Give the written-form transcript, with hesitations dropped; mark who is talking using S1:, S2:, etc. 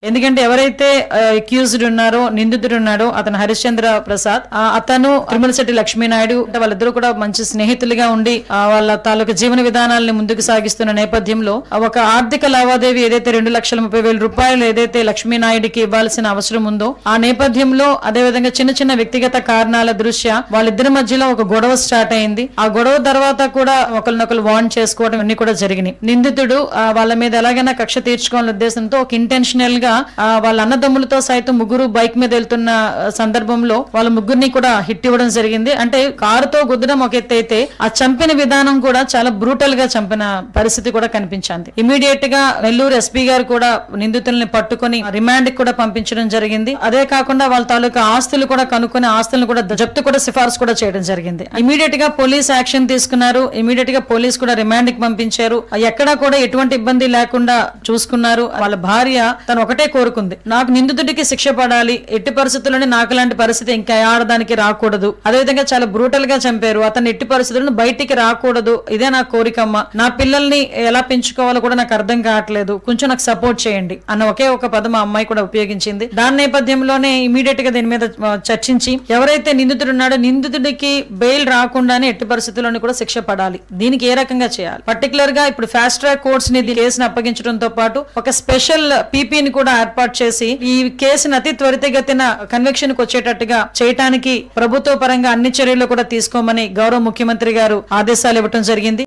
S1: ఎందుకంటే ఎవరైతే అక్యూజ్డ్ ఉన్నారో నిందితుడు ఉన్నాడో అతను హరిశ్చంద్ర ప్రసాద్, అతను తిరుమలశెట్టి లక్ష్మీనాయుడు వాళ్ళిద్దరూ కూడా మంచి స్నేహితులుగా ఉండి వాళ్ళ తాలూకు జీవన విధానాలను ముందుకు సాగిస్తున్న నేపథ్యంలో ఒక ఆర్థిక లావాదేవీ ఏదైతే 2,30,000 రూపాయలు ఏదైతే లక్ష్మీనాయుడికి ఇవ్వాల్సిన అవసరం ఉందో ఆ నేపథ్యంలో అదేవిధంగా చిన్న చిన్న వ్యక్తిగత కారణాల దృష్ట్యా వాళ్ళిద్దరి మధ్యలో ఒక గొడవ స్టార్ట్ అయింది. ఆ గొడవ తర్వాత కూడా ఒకరినొకరు వార్న్ చేసుకోవడం ఇవన్నీ కూడా జరిగినాయి. నిందితుడు వాళ్ళ మీద ఎలాగైనా కక్ష తీర్చుకోవాలనే ఉద్దేశంతో ఒక ఇంటెన్షనల్ గా వాళ్ళ అన్నదమ్ములతో సైతం ముగ్గురు బైక్ మీద వెళ్తున్న సందర్భంలో వాళ్ళ ముగ్గురిని కూడా హిట్ ఇవ్వడం జరిగింది. అంటే కారుతో గుద్దడం ఒక ఎత్తు అయితే ఆ చంపిన విధానం కూడా చాలా బ్రూటల్ గా చంపిన పరిస్థితి కూడా కనిపించింది. ఇమీడియట్ గా నెల్లూరు ఎస్పీ గారు కూడా నిందితుల్ని పట్టుకుని రిమాండ్ కి కూడా పంపించడం జరిగింది. అదే కాకుండా వాళ్ళ తాలూకా ఆస్తులు కూడా కనుక్కొని ఆస్తులను కూడా జప్తు కూడా సిఫార్సు కూడా చేయడం జరిగింది. ఇమీడియట్ గా పోలీస్ యాక్షన్ తీసుకున్నారు. ఇమీడియట్ గా పోలీస్ కూడా రిమాండ్ కి పంపించారు. ఎక్కడా కూడా ఎటువంటి ఇబ్బంది లేకుండా చూసుకున్నారు. వాళ్ళ భార్య తను ఒకటే కోరుకుంది, నాకు నిందితుడికి శిక్ష పడాలి, ఎట్టి పరిస్థితుల్లోనే నాకు లాంటి పరిస్థితి ఇంకా ఆడదానికి రాకూడదు, అదేవిధంగా చాలా బ్రూటల్ గా చంపారు, అతను ఎట్టి పరిస్థితుల్లో బయటికి రాకూడదు, ఇదే నా కోరికమ్మ, నా పిల్లల్ని ఎలా పెంచుకోవాలో కూడా నాకు అర్థం కావట్లేదు, కొంచెం నాకు సపోర్ట్ చేయండి అన్న ఒకే ఒక పదం ఆ అమ్మాయి కూడా ఉపయోగించింది. దాని నేపథ్యంలోనే ఇమీడియట్ గా దీని మీద చర్చించి ఎవరైతే నిందితుడు ఉన్నాడో నిందితుడికి బెయిల్ రాకుండానే ఎట్టి పరిస్థితుల్లోనే కూడా శిక్ష పడాలి, దీనికి ఏ రకంగా చేయాలి, పర్టికులర్ గా ఇప్పుడు ఫాస్ట్ ట్రాక్ కోర్ట్స్ ని కేసును అప్పగించడంతో పాటు ఒక స్పెషల్ పీపీని కూడా ఏర్పాటు చేసి ఈ కేసును అతి త్వరితగతిన కన్విక్షన్ కు వచ్చేటట్టుగా చేయడానికి ప్రభుత్వ పరంగా అన్ని చర్యలు కూడా తీసుకోమని గౌరవ ముఖ్యమంత్రి గారు ఆదేశాలు ఇవ్వడం జరిగింది.